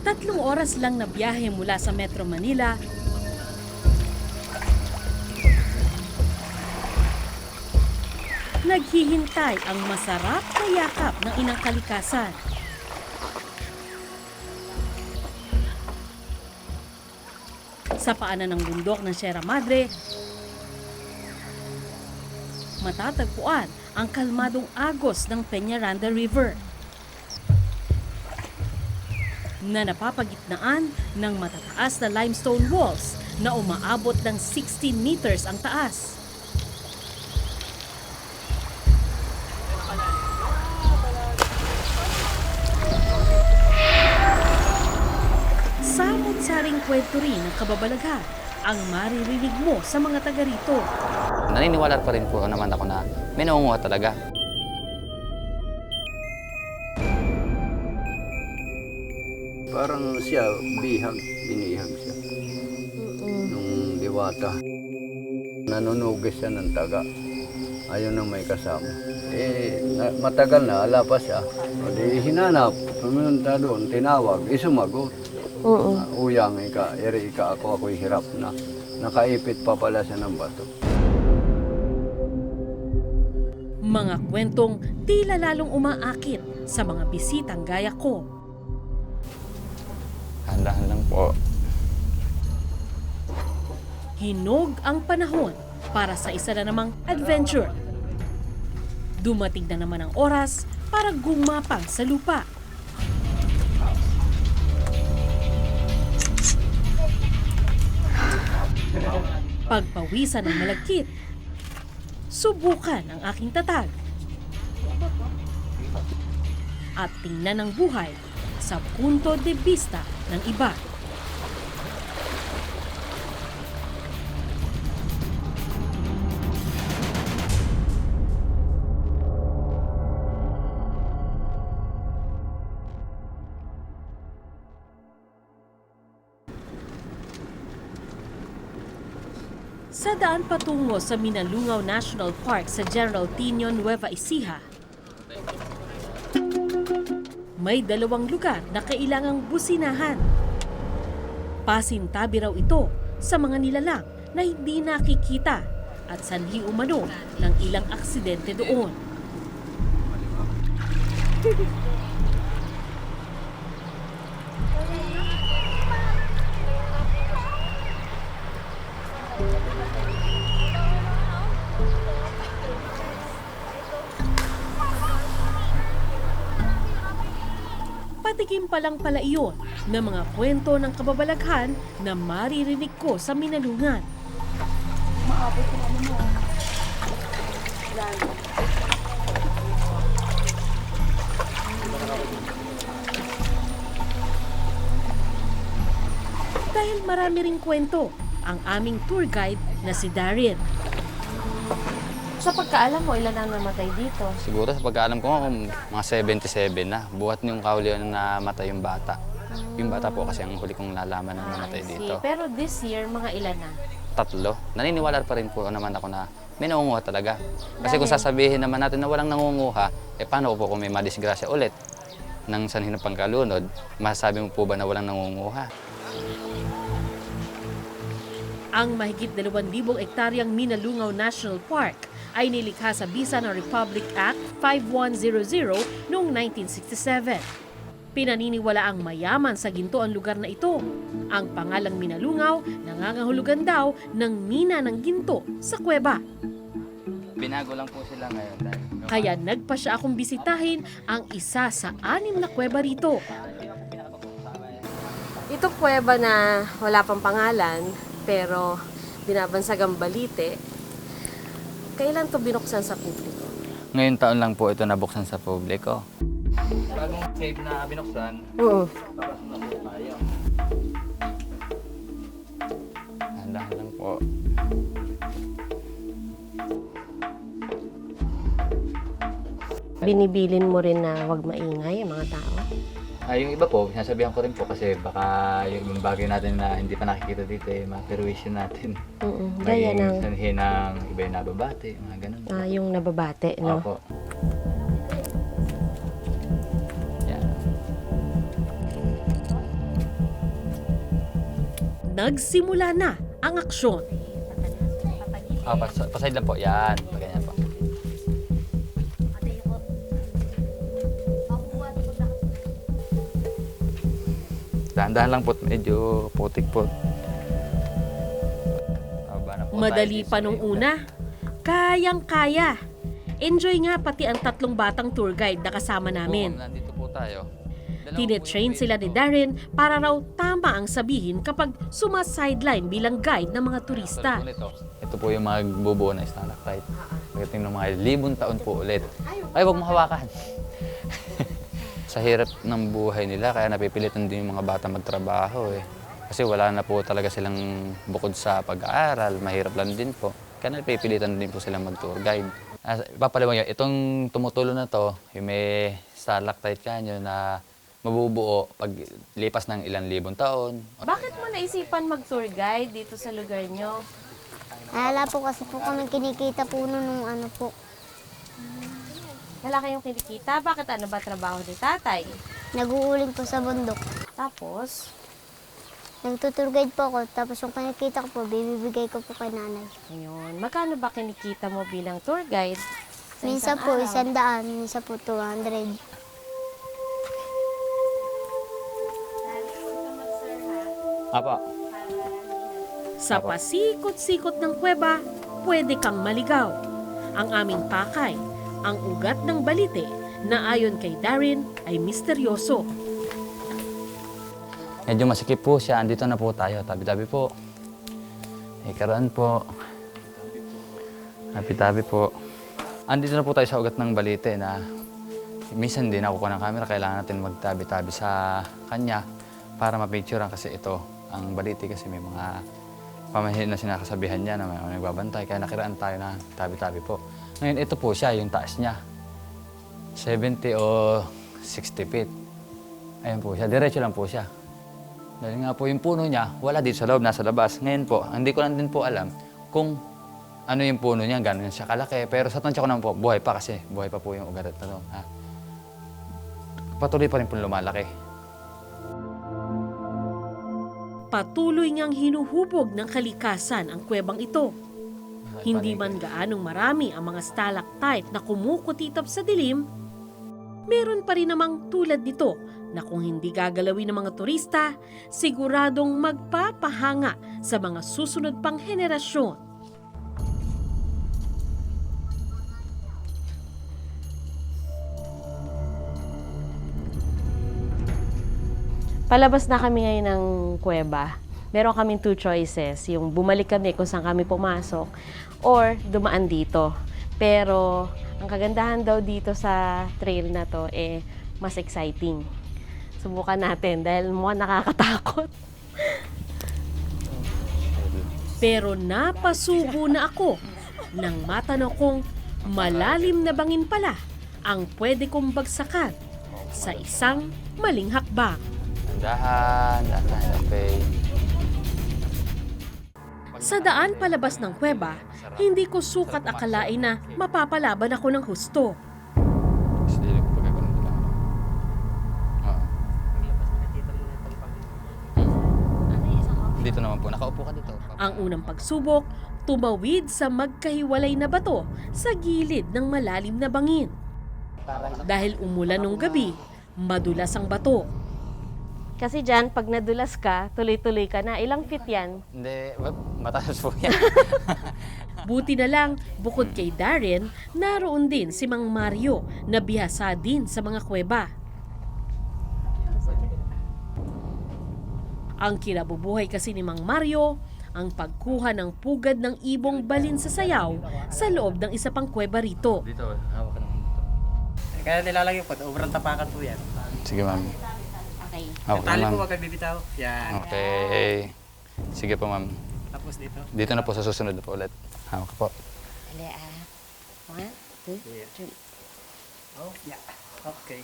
3 oras lang na biyahe mula sa Metro Manila, naghihintay ang masarap na yakap ng inang kalikasan. Sa paanan ng bundok ng Sierra Madre, matatagpuan ang kalmadong agos ng Peñaranda River na napapagitnaan ng matataas na limestone walls na umaabot ng 16 meters ang taas. Samot-saring kwento rin ng kababalaghan ang maririnig mo sa mga taga rito. Naniniwala pa rin po naman ako na may naunguha talaga. Parang siya, binihag siya. Nung diwata. Nanunugis siya ng taga. Ayaw nang may kasama. Matagal na, ala pa siya. O di hinanap, pumunta doon, tinawag, sumagot. Uyang eri ako'y hirap na. Nakaipit pa pala siya ng bato. Mga kwentong tila lalong umaakit sa mga bisitang gaya ko. Handahan lang po. Hinog ang panahon para sa isa na namang adventure. Dumating na naman ang oras para gumapang sa lupa. Pagpawisan ng malagkit, subukan ang aking tatag. At tingnan ang buhay sa punto de vista ng iba. Sa daan patungo sa Minalungaw National Park sa General Tino, Nueva Ecija, may 2 lugar na kailangang businahan. Pasintabi raw ito sa mga nilalang na hindi nakikita at sanhi umano ng ilang aksidente doon. Patikim pa lang pala iyon ng mga kwento ng kababalaghan na maririnig ko sa Minalungan. Dahil marami ring kwento ang aming tour guide na si Darren. Sa pagkaalam mo, ilan ang namatay dito? Siguro sa pagkaalam ko mga 77 na. Buhat yung kahulihan na namatay yung bata. Yung bata po kasi ang huli kong nalaman na namatay dito. Pero this year, mga ilan na? 3. Naniniwala pa rin po naman ako na may naunguha talaga. Kasi kung sasabihin naman natin na walang nangunguha, paano po kung may madisgrasya ulit ng sanhin ng pangkalunod, masasabi mo po ba na walang nangunguha? Ang mahigit 2,000 ektaryang Minalungaw National Park ay nilikha sa Bisa ng Republic Act 5100 noong 1967. Pinaniniwala ang mayaman sa ginto ang lugar na ito. Ang pangalang Minalungaw nangangahulugan daw ng mina ng ginto sa kuweba. Binago lang po sila ngayon. Kaya nagpa siya akong bisitahin ang isa sa 6 na kuweba rito. Itong kuweba na wala pang pangalan, pero binabansagang balite, kailan to binuksan sa publiko? Ngayon taon lang po ito nabuksan sa publiko. Bagong cave na binuksan, Oo. tapos na po tayo. Handahan lang po. Binibilin mo rin na huwag maingay ang mga tao? Yung iba po, sinasabihan ko rin po kasi baka yung bagay natin na hindi pa nakikita dito ma-perwisyon natin. Gaya ng sanhi ng iba yung nababate, mga ganun. yung nababate, no? Opo. Yan. nagsimula na ang aksyon. Paside lang po. Yan. Ganyan po. Dahan-dahan lang po. Medyo putik po. Baba na po Madali tayo. pa nung una. Kayang-kaya. Enjoy nga pati ang 3 batang tour guide na kasama namin. Nandito po tayo. Tinetrain sila ni Darren para raw tama ang sabihin kapag sumasideline bilang guide ng mga turista. Ito po yung magbubuo na stalactite. Pagdating ng mga 1,000 taon po ulit. Ay, huwag mo hawakan. Sa hirap ng buhay nila, kaya napipilitan din yung mga bata magtrabaho eh. Kasi wala na po talaga silang bukod sa pag-aaral, mahirap lang din po. Kaya napipilitan din po silang mag-tour guide. Papalawang yun, itong tumutulo na to, yung may stalactite canyon na mabubuo pag lipas ng ilang libong taon. Bakit mo naisipan mag-tour guide dito sa lugar nyo? Wala po kasi po kami kinikita po nung ano po. Wala kayong kinikita? Bakit ano ba trabaho ni tatay? Nag-uuling po sa bundok. Tapos, Nagtutour guide po ako, tapos yung kinikita ko po, bibigay ko po kay nanay. ayun. Magkano ba kinikita mo bilang tour guide? Sa Minsan isang po, araw? 100, minsan po 200. Apa? Sa pasikot-sikot ng kuweba, pwede kang maligaw. Ang aming pakay, ang ugat ng balite na ayon kay Darren ay misteryoso. Medyo masikip po siya. Andito na po tayo. Tabi-tabi po. Ikaroon po. Tabi-tabi po. Andito na po tayo sa ugat ng balite na minsan hindi nakukuha ng camera. Kailangan natin magtabi-tabi sa kanya para mapicturean kasi ito. Ang balite kasi may mga pamahiin na sinakasabihan niya na may nagbabantay. Kaya nakiraan tayo na tabi-tabi po. Ngayon ito po siya, yung taas niya. 70 o 60 feet. Ayun po siya. Diretso lang po siya. Dahil nga po yung puno niya, wala dito sa loob, nasa labas. Ngayon po, hindi ko lang din po alam kung ano yung puno niya, gano'n siya kalaki. Pero sa tansya ko naman po, buhay pa kasi. Buhay pa po yung ugat at ano. Ha? Patuloy pa rin po lumalaki. Patuloy niyang hinuhubog ng kalikasan ang kuwebang ito. Hindi man gaanong marami ang mga stalactite na kumukutitap sa dilim, meron pa rin namang tulad nito na kung hindi gagalawin ng mga turista, siguradong magpapahanga sa mga susunod pang henerasyon. palabas na kami ngayon ng kuweba. Meron kaming 2 choices. Yung bumalik kami kung saan kami pumasok or dumaan dito. Pero ang kagandahan daw dito sa trail na to mas exciting. Subukan natin dahil mukhang nakakatakot. Pero napasubo na ako nang matanong kong malalim na bangin pala ang pwede kong bagsakan sa isang maling hakbang. Dahan, okay. Sa daan palabas ng kuweba, hindi ko sukat akalain na mapapalaban ako ng husto. Dito naman po, nakaupo ka dito. Ang unang pagsubok, tumawid sa magkahiwalay na bato sa gilid ng malalim na bangin. Dahil umulan nung gabi, madulas ang bato. Kasi dyan, pag nadulas ka, tuloy-tuloy ka na. Ilang feet yan? Hindi, mataas po yan. Buti na lang, bukod kay Darren, naroon din si Mang Mario na bihasa din sa mga kuweba. Ang kinabubuhay kasi ni Mang Mario, ang pagkuha ng pugad ng ibong balin sa sayaw sa loob ng isa pang kuweba rito. Dito, hawak ka naman dito. Kaya nilalagay po, sobrang tapakan po yan. Sige, ma'am. Okay. Hawak Tali na, po ma'am. wag kayo bibitaw. Yan. Okay. Sige po, ma'am. Tapos dito. Dito na po sa susunod na po ulit. Hawak ka po. Dali 1, 2, 3. Oh, yeah. Okay.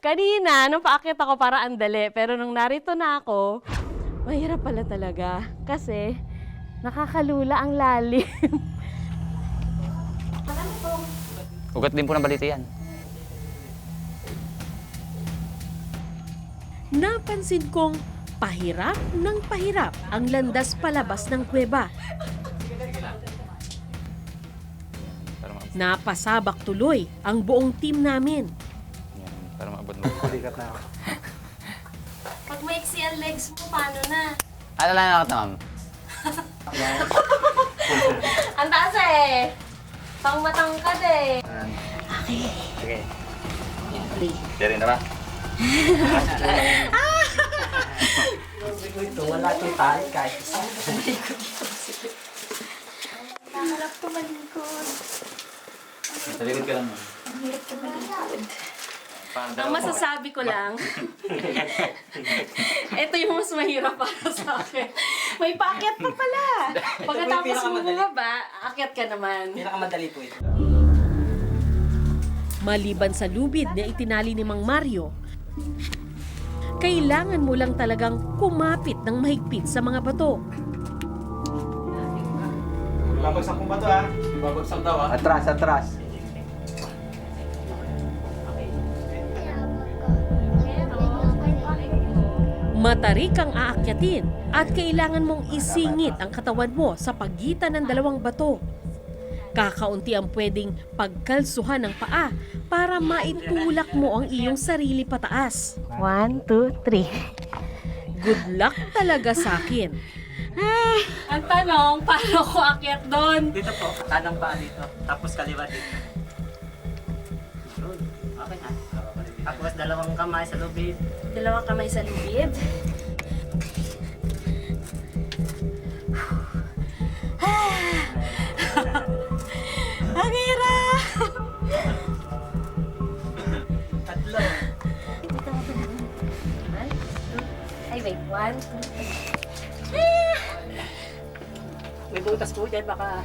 Kanina, nung paakyat ako para andali, pero nung narito na ako, mahirap pala talaga. Kasi, nakakalula ang lalim. Ugat din po ng balite yan. Napansin kong Pahirap ng pahirap ang landas palabas ng kuweba. Napasabak tuloy ang buong team namin. Yan, para maabot mo. Balikat na ako. Pag maiksi ang legs mo, paano na? Ano lang ako ito, ma'am? Ang taas eh! Pang matangkad eh! Okay. Dari na ba? Ito, wala itong tayo kahit isa. Nakalap ko malikod. Talikod ka lang, ma'am. Ang masasabi ko lang, ito yung mas mahirap para sa akin. May paakyat pa pala. Pagkatapos mo bumaba, aakyat ka naman. Pinakamadali po ito. Maliban sa lubid na itinali ni Mang Mario, kailangan mo lang talagang kumapit ng mahigpit sa mga bato. Babagsak mo ba ito, ha? Babagsak daw, ha? Atras, atras. Matarik kang aakyatin at kailangan mong isingit ang katawan mo sa pagitan ng dalawang bato. Kakaunti ang pwedeng pagkalsuhan ng paa para maitulak mo ang iyong sarili pataas. 1, 2, 3. Good luck talaga sa akin. Ang tanong, paano ko akyat doon? Dito po, kanang paa dito. Tapos kaliwa dito. Yun. Okay na. Tapos dalawang kamay sa lubid. Dalawang kamay sa lubid. Ang hirap! Tatlo. Ay, wait. 1, 2, May butas po dyan, baka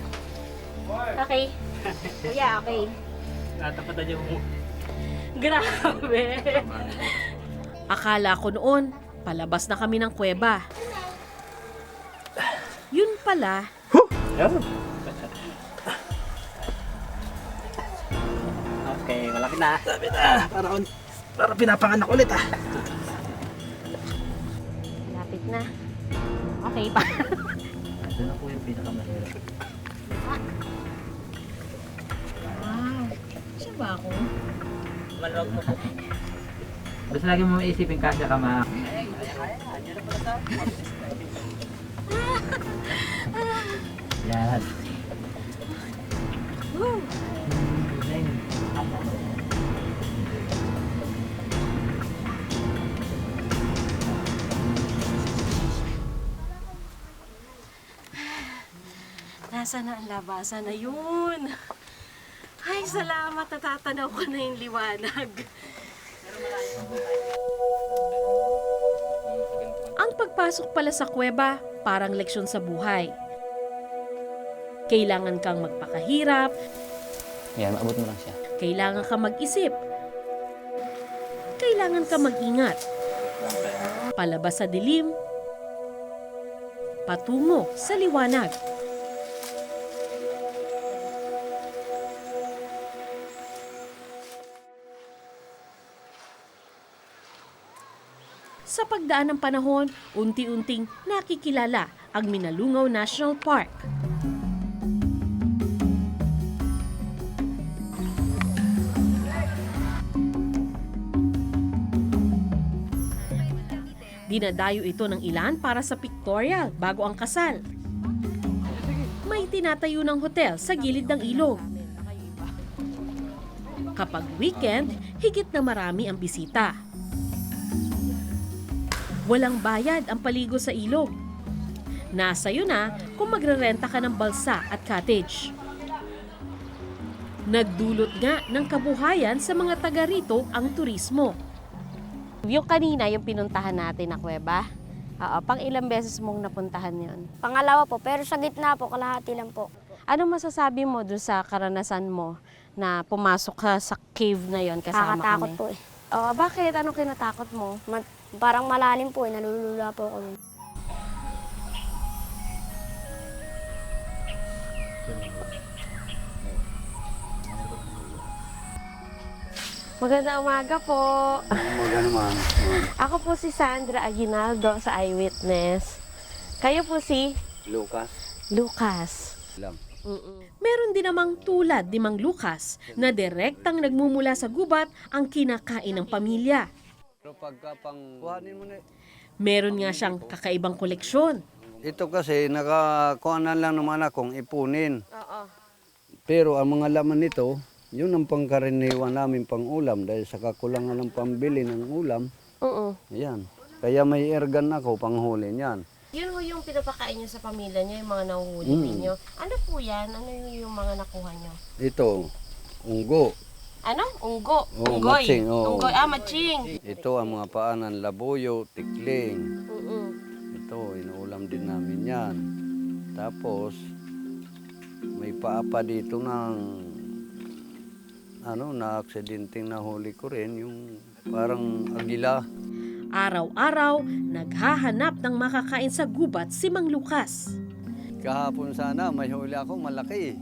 Okay. Kuya, okay. natapatan yung... Grabe. Akala ko noon, palabas na kami ng kuweba. Yun pala, Okay, malaki na. Sabi na. Para pinapanganak ulit, ha? Lapit na. Okay pa. Ito na po yung pinakamahirap. siya ba ako? Malawag mo po. Basta lagi mo maisipin kasya ka ma. Yan. Nasa na ang labasan na yun? Ay, salamat. Natatanaw ko na yung liwanag. Ang pagpasok pala sa kuweba, parang leksyon sa buhay. Kailangan kang magpakahirap, Yan, maabot mo lang siya. kailangan kang mag-isip, kailangan kang mag-ingat. Palabas sa dilim, patungo sa liwanag. Sa pagdaan ng panahon, unti-unting nakikilala ang Minalungaw National Park. Dinadayo ito ng ilan para sa pictorial bago ang kasal. May tinatayo ng hotel sa gilid ng ilog. Kapag weekend, higit na marami ang bisita. Walang bayad ang paligo sa ilog. Nasa iyo na kung magrerenta ka ng balsa at cottage. Nagdulot nga ng kabuhayan sa mga taga rito ang turismo. Yung kanina, yung pinuntahan natin na kuweba, pang ilang beses mong napuntahan yon? Pangalawa po, pero sa gitna po, kalahati lang po. Ano masasabi mo doon sa karanasan mo na pumasok ka sa cave na yon kasama Nakakatakot kami? po eh. Bakit? Anong kinatakot mo? Parang malalim po eh, nalulula po ako. Magandang umaga po. Umaga naman. Ako po si Sandra Aguinaldo sa Eyewitness. Kayo po si Lucas. Lucas. Lang. Meron din namang tulad ni Mang Lucas na direktang nagmumula sa gubat ang kinakain ng pamilya. Pero pagka kuhanin mo na. Meron nga siyang kakaibang koleksyon. Ito kasi nakakuhanan lang naman akong ipunin. Oo. Pero ang mga laman nito, yun ang pangkaraniwan namin pang ulam dahil sa kakulangan ng pambili ng ulam. Oo. Yan. Kaya may ergan ako panghuli niyan. Yun ho yung pinapakain niyo sa pamilya niyo, yung mga nahuhuli ninyo. Ano po yan? Ano yung mga nakuha niyo? Ito, unggo. Ano? Unggo. Oo, Unggoy. matching, oo. Unggoy. Ah, matching. Ito ang mga paanan, labuyo, tikling. Mm-mm. Ito, inuulam din namin yan. Tapos, may paapa dito ng na-aksidenteng nahuli ko rin, yung parang agila. Araw-araw, naghahanap ng makakain sa gubat si Mang Lucas. Kahapon sana, may huli akong malaki.